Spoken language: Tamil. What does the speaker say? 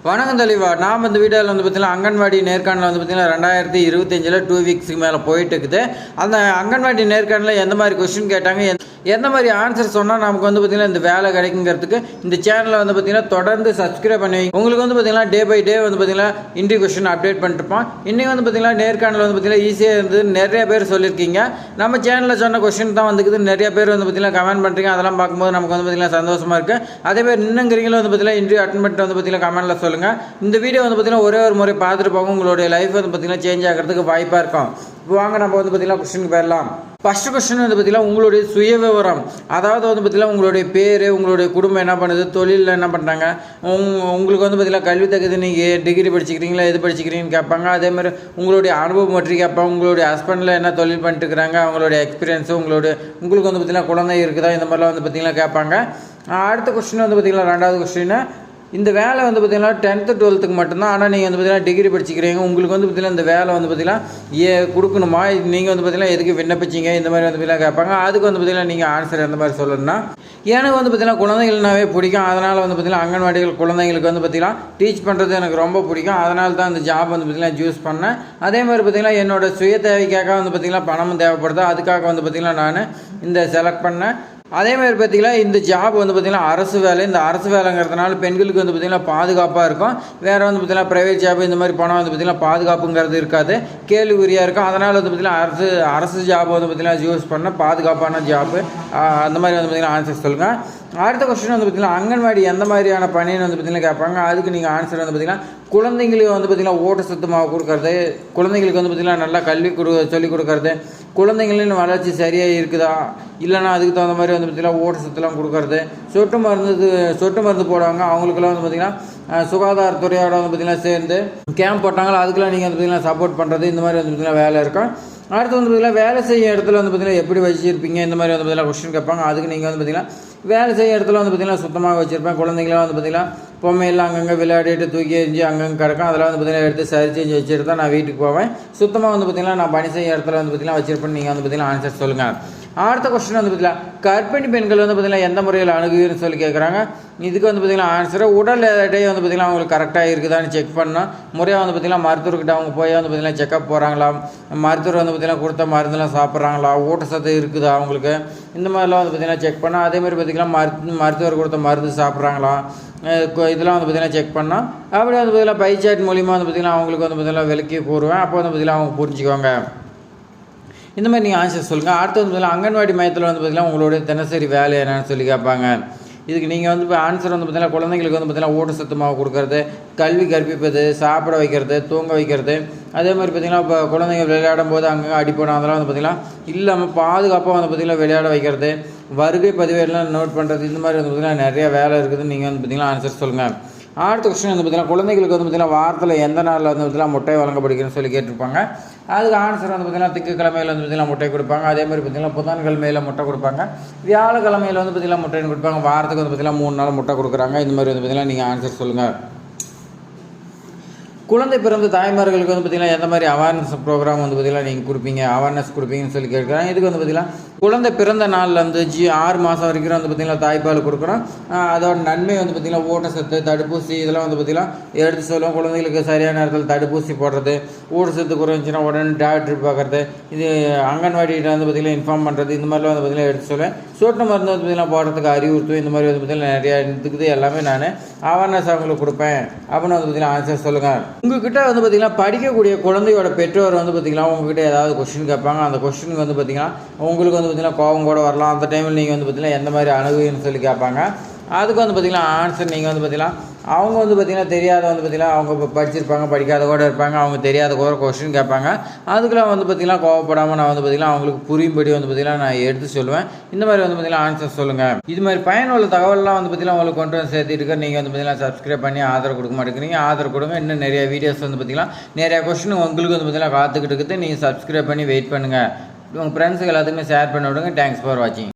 வணக்கம் தெளிவா. நாம் இந்த வீடியோவில் வந்து பார்த்தீங்கன்னா அங்கன்வாடி நேர்காணல் வந்து பார்த்தீங்கன்னா 2025 2 வீக்ஸுக்கு மேலே போயிட்டு இருக்குது. அந்த அங்கன்வாடி நேர்காணலில் எந்த மாதிரி கொஸ்டின் கேட்டாங்க, எந்த மாதிரி ஆன்சர் சொன்னால் நமக்கு வந்து பார்த்தீங்கன்னா இந்த வேலை கிடைக்குங்கிறதுக்கு இந்த சேனலை வந்து பார்த்தீங்கன்னா தொடர்ந்து சப்ஸ்கிரைப் பண்ணி உங்களுக்கு வந்து பார்த்தீங்கன்னா டே பை டே வந்து பார்த்தீங்கன்னா இன்ட்ரி கொஸ்டின் அப்டேட் பண்ணிட்டுருப்போம். இன்றைக்கி வந்து பார்த்தீங்கன்னா நேர்காணல் வந்து பார்த்தீங்கன்னா ஈஸியாக இருந்து நிறைய பேர் சொல்லியிருக்கீங்க. நம்ம சேனலில் சொன்ன கொஸ்டின் தான் வந்துக்குது. நிறைய பேர் வந்து பார்த்தீங்கன்னா கமெண்ட் பண்ணுறீங்க. அதெல்லாம் பார்க்கும்போது நமக்கு வந்து பார்த்தீங்கன்னா சந்தோஷமாக இருக்குது. அதே பேர் இன்னுங்கிறீங்களும் வந்து பார்த்தீங்கன்னா இன்ட்ரி அட்டன் பண்ணிட்டு வந்து பார்த்தீங்கன்னா கமெண்ட்டில் சொல்லுங்கள். இந்த வீடியோ வந்து பார்த்தீங்கன்னா ஒரே ஒரு முறை பார்த்துட்டு போங்க. உங்களுடைய லைஃப் வந்து பார்த்தீங்கன்னா சேஞ்ச் ஆகிறதுக்கு வாய்ப்பாக இருக்கும். இப்போ வாங்க நம்ம வந்து பார்த்தீங்கன்னா கொஸ்டினுக்கு போயிடலாம். ஃபஸ்ட்டு கொஸ்டின் வந்து பார்த்தீங்கன்னா உங்களுடைய சுய விவரம், அதாவது வந்து பார்த்தீங்கன்னா உங்களுடைய பேர், உங்களுடைய குடும்பம் என்ன பண்ணுது, தொழிலில் என்ன பண்ணுறாங்க, உங்களுக்கு வந்து பார்த்தீங்கன்னா கல்வி தகுதி நீங்கள் டிகிரி படிச்சுக்கிறீங்களா, எது படிச்சுக்கிறீங்கன்னு கேட்பாங்க. அதேமாதிரி உங்களுடைய அனுபவம் பற்றி கேட்பாங்க. உங்களுடைய ஹஸ்பண்டில் என்ன தொழில் பண்ணிட்டு இருக்கிறாங்க, அவங்களுடைய எக்ஸ்பீரியன்ஸு, உங்களுக்கு வந்து பார்த்தீங்கன்னா குழந்தை இருக்குதா, இந்த மாதிரிலாம் வந்து பார்த்தீங்கன்னா கேட்பாங்க. அடுத்த கொஸ்டின் வந்து பார்த்தீங்கன்னா ரெண்டாவது கொஸ்டின், இந்த வேலை வந்து பார்த்திங்கன்னா 10th 12th மட்டும்தான். ஆனால் நீங்கள் வந்து பார்த்திங்கன்னா டிகிரி படிச்சுக்கிறீங்க. உங்களுக்கு வந்து பார்த்திங்கன்னா இந்த வேலை வந்து பார்த்திங்கன்னா கொடுக்கணுமா, நீங்கள் வந்து பார்த்திங்கன்னா எதுக்கு விண்ணப்பிச்சிங்க, இந்த மாதிரி வந்து பார்த்திங்கன்னா கேட்பாங்க. அதுக்கு வந்து பார்த்திங்கன்னா நீங்கள் ஆன்சர் எந்த மாதிரி சொல்லணும்னா, எனக்கு வந்து பார்த்திங்கன்னா குழந்தைகள்னாவே பிடிக்கும். அதனால் வந்து பார்த்திங்கன்னா அங்கன்வாடிகள் குழந்தைங்களுக்கு வந்து பார்த்திங்கன்னா டீச் பண்ணுறது எனக்கு ரொம்ப பிடிக்கும். அதனால தான் இந்த ஜாப் வந்து பார்த்திங்கன்னா சூஸ் பண்ணேன். அதே மாதிரி பார்த்திங்கன்னா என்னோடய சுய தேவைக்காக வந்து பார்த்திங்கன்னா பணமும் தேவைப்படுது. அதுக்காக வந்து பார்த்திங்கன்னா நான் இந்த செலக்ட் பண்ணேன். அதேமாதிரி பார்த்திங்கன்னா இந்த ஜாப் வந்து பார்த்திங்கன்னா அரசு வேலை. இந்த அரசு வேலைங்கிறதுனால பெண்களுக்கு வந்து பார்த்திங்கன்னா பாதுகாப்பாக இருக்கும். வேறு வந்து பார்த்திங்கன்னா ப்ரைவேட் ஜாப் இந்த மாதிரி பணம் வந்து பார்த்திங்கன்னா பாதுகாப்புங்கிறது இருக்காது, கேள்விக்குறியாக இருக்கும். அதனால் வந்து பார்த்திங்கன்னா அரசு ஜாப் வந்து பார்த்திங்கன்னா யூஸ் பண்ண பாதுகாப்பான ஜாப்பு. அந்த மாதிரி வந்து பார்த்திங்கன்னா ஆன்சர் சொல்லுங்கள். அடுத்த கொஸ்டின் வந்து பார்த்திங்கன்னா அங்கன்வாடி எந்த மாதிரியான பணின்னு வந்து பார்த்திங்கன்னா கேட்பாங்க. அதுக்கு நீங்கள் ஆன்சர் வந்து பார்த்திங்கன்னா குழந்தைங்களுக்கு வந்து பார்த்திங்கன்னா ஊட்டச்சத்து மாவு கொடுக்கறது, குழந்தைங்களுக்கு வந்து பார்த்திங்கன்னா நல்லா கல்வி சொல்லிக் கொடுக்கறது, குழந்தைங்களின் வளர்ச்சி சரியாக இருக்குதா இல்லைனா அதுக்கு தகுந்த மாதிரி வந்து பார்த்திங்கன்னா ஊட்டச்சத்துலாம் கொடுக்கறது, சொட்டு மருந்து போடுவாங்க. அவங்களுக்குலாம் வந்து பார்த்திங்கன்னா சுகாதாரத்துறையோட வந்து பார்த்திங்கன்னா சேர்ந்து கேம்ப் போட்டாங்களோ அதுக்கெலாம் நீங்கள் வந்து பார்த்திங்கன்னா சப்போர்ட் பண்ணுறது, இந்த மாதிரி வந்து பார்த்திங்கன்னா வேலை இருக்கும். அடுத்து வந்து பார்த்திங்கன்னா வேலை செய்ய இடத்துல வந்து பார்த்திங்கன்னா எப்படி வச்சுருப்பீங்க, இந்த மாதிரி வந்து பார்த்திங்கன்னா கொஸ்டின் கேட்பாங்க. அதுக்கு நீங்கள் வந்து பார்த்திங்கன்னா வேலை செய்ய இடத்துல வந்து பார்த்திங்கன்னா சுத்தமாக வச்சுருப்பேன். குழந்தைங்களாம் வந்து பார்த்திங்கன்னா பொம்மையெல்லாம் அங்கங்கே விளையாடிட்டு தூக்கி எரிஞ்சு அங்கங்கே கிடக்கும். அதெல்லாம் வந்து பார்த்திங்கன்னா எடுத்து சரி செஞ்சு வச்சுட்டு தான் நான் வீட்டுக்கு போவேன். சுத்தமாக வந்து பார்த்திங்கன்னா நான் பணி செய்ய இடத்துல வந்து பார்த்திங்கன்னா வச்சுருப்பேன். நீங்கள் வந்து பார்த்திங்கன்னா ஆன்சர் சொல்லுங்கள். அடுத்த கொஸ்டின் வந்து பார்த்திங்கன்னா கர்ப்பிணி பெண்கள் வந்து பார்த்திங்கன்னா எந்த முறையில் அணுகுவீர்னு சொல்லி கேட்குறாங்க. இதுக்கு வந்து பார்த்திங்கன்னா ஆன்சரை உடல் எடை வந்து பார்த்திங்கன்னா அவங்களுக்கு கரெக்டாக இருக்குதான்னு செக் பண்ணால் முறையாக வந்து பார்த்திங்கன்னா மருத்துவர்கிட்ட அவங்க போய் வந்து பார்த்திங்கன்னா செக்கப் போகிறாங்களா, மருத்துவர் வந்து பார்த்திங்கன்னா கொடுத்த மருந்துலாம் சாப்பிட்றாங்களா, ஊட்டச்சத்து இருக்குதா அவங்களுக்கு, இந்த மாதிரிலாம் வந்து பார்த்திங்கன்னா செக் பண்ணால். அதேமாதிரி பார்த்திங்கன்னா மருத்துவர் கொடுத்த மருந்து சாப்பிட்றாங்களா, இதெல்லாம் வந்து பார்த்திங்கன்னா செக் பண்ணால். அப்படி வந்து பார்த்திங்கன்னா பைசாட் மூலிமா வந்து பார்த்திங்கன்னா அவங்களுக்கு வந்து பார்த்திங்கன்னா விலக்கி கூறுவேன். அப்போ வந்து பார்த்திங்கன்னா அவங்க புரிஞ்சுக்குவாங்க. இந்த மாதிரி நீங்கள் ஆன்சர் சொல்லுங்கள். அடுத்து வந்து பார்த்திங்கன்னா அங்கன்வாடி மையத்தில் வந்து பார்த்திங்கன்னா உங்களுடைய தினசரி வேலை என்னன்னு சொல்லி கேட்பாங்க. இதுக்கு நீங்கள் வந்து இப்போ ஆன்சர் வந்து பார்த்திங்கன்னா குழந்தைங்களுக்கு வந்து பார்த்திங்கன்னா ஊட்டச்சத்து மாவு கொடுக்கறது, கல்வி கற்பிப்பது, சாப்பிட வைக்கிறது, தூங்க வைக்கிறது, அதே மாதிரி பார்த்திங்கன்னா இப்போ குழந்தைங்க விளையாடும் போது அங்கங்கே அடிப்படும் அதெல்லாம் வந்து பார்த்திங்கன்னா இல்லாமல் பாதுகாப்பாக வந்து பார்த்திங்கன்னா விளையாட வைக்கிறது, வருகை பதிவேலாம் நோட் பண்ணுறது, இந்த மாதிரி வந்து பார்த்திங்கன்னா நிறைய வேலை இருக்குதுன்னு நீங்கள் வந்து பார்த்திங்கன்னா ஆன்சர் சொல்லுங்கள். அடுத்த கொஸ்டின் வந்து பார்த்திங்கன்னா குழந்தைங்களுக்கு வந்து பார்த்திங்கன்னா வாரத்தில் எந்த நாளில் வந்து பார்த்திங்கன்னா முட்டை வழங்கப்படுகிறதுன்னு சொல்லி கேட்டிருப்பாங்க. அதுக்கு ஆன்சர் வந்து பார்த்திங்கன்னா திங்கக்கிழமையில் வந்து பார்த்திங்கன்னா முட்டை கொடுப்பாங்க. அதே மாதிரி பார்த்திங்கன்னா புதன்கிழமையில் முட்டை கொடுப்பாங்க. வியாழக்கிழமையில் வந்து பார்த்திங்கன்னா முட்டைன்னு கொடுப்பாங்க. வாரத்துக்கு வந்து பார்த்திங்கன்னா 3 நாள் முட்டை கொடுக்குறாங்க. இந்த மாதிரி வந்து பார்த்திங்கன்னா நீங்கள் ஆன்சர் சொல்லுங்கள். குழந்தை பிறந்த தாய்மார்களுக்கு வந்து பார்த்திங்கன்னா எந்த மாதிரி அவேர்னஸ் ப்ரோக்ராம் வந்து பார்த்திங்கன்னா நீங்கள் அவேர்னஸ் கொடுப்பீங்கன்னு சொல்லி கேட்குறாங்க. இதுக்கு வந்து பார்த்திங்கன்னா குழந்தை பிறந்த நாளில் வந்து 6 மாதம் வரைக்கும் வந்து பார்த்திங்கன்னா தாய்ப்பால் கொடுக்குறோம். அதோட நன்மை வந்து பார்த்திங்கன்னா ஊட்டச்சத்து, தடுப்பூசி இதெல்லாம் வந்து பார்த்திங்கன்னா எடுத்து சொல்லுவோம். குழந்தைங்களுக்கு சரியான நேரத்தில் தடுப்பூசி போடுறது, ஊட்டச்சத்து குறைஞ்சின்னா உடனே டாக்டர் பார்க்குறது, இது அங்கன்வாடியில் வந்து பார்த்திங்கன்னா இன்ஃபார்ம் பண்ணுறது, இந்த மாதிரிலாம் வந்து பார்த்திங்கன்னா எடுத்து சொல்லுவேன். சொட்டு மருந்து வந்து பார்த்திங்கன்னா போடுறதுக்கு அறிவுறுத்துவேன். இந்த மாதிரி வந்து பார்த்திங்கன்னா நிறையா இருக்குது. எல்லாமே நான் அவேர்னஸ் அவங்களுக்கு கொடுப்பேன் அப்படின்னு வந்து பார்த்திங்கன்னா ஆன்சர் சொல்லுங்கள். உங்கள்கிட்ட வந்து பார்த்திங்கன்னா படிக்கக்கூடிய குழந்தையோட பெற்றோர் வந்து பார்த்திங்கன்னா உங்கள்கிட்ட ஏதாவது கொஸ்டின் கேட்பாங்க. அந்த கொஸ்டினுக்கு வந்து பார்த்திங்கன்னா உங்களுக்கு வந்து பார்த்திங்கன்னா கோபம் கூட வரலாம். அந்த டைமில் நீங்கள் வந்து பார்த்திங்கன்னா எந்த மாதிரி அணுகுன்னு சொல்லி கேட்பாங்க. அதுக்கு வந்து பார்த்திங்கன்னா ஆன்சர் நீங்கள் வந்து பார்த்திங்கன்னா அவங்க வந்து பார்த்திங்கன்னா தெரியாத வந்து பார்த்திங்கன்னா அவங்க படிச்சிருப்பாங்க, படிக்காத கூட இருப்பாங்க, அவங்க தெரியாத கூட கொஸ்டின் கேட்பாங்க. அதுக்கெலாம் வந்து பார்த்திங்கன்னா கோவப்படாமல் நான் வந்து பார்த்திங்கன்னா அவங்களுக்கு புரியும்படி வந்து பார்த்திங்கன்னா நான் எடுத்து சொல்லுவேன். இந்த மாதிரி வந்து பார்த்திங்கன்னா ஆன்சர் சொல்லுங்கள். இது மாதிரி பயனுள்ள தகவலாம் வந்து பார்த்திங்கன்னா உங்களுக்கு கொண்டு வந்து சேர்த்துட்டு நீங்கள் வந்து பார்த்திங்கன்னா சப்ஸ்கிரைப் பண்ணி ஆதரவு கொடுக்க மாட்டேங்கிறீங்க. ஆதரவு கொடுங்க. இன்னும் நிறைய வீடியோஸ் வந்து பார்த்திங்கன்னா நிறையா கொஸ்டின் உங்களுக்கு வந்து பார்த்திங்கன்னா காத்துக்கிட்டு இருக்குது. நீங்கள் சப்ஸ்கிரைப் பண்ணி வெயிட் பண்ணுங்கள். உங்கள் ஃப்ரெண்ட்ஸுக்கு எல்லாத்துக்குமே ஷேர் பண்ணி விடுங்க. தேங்க்ஸ் ஃபார் வாட்சிங்.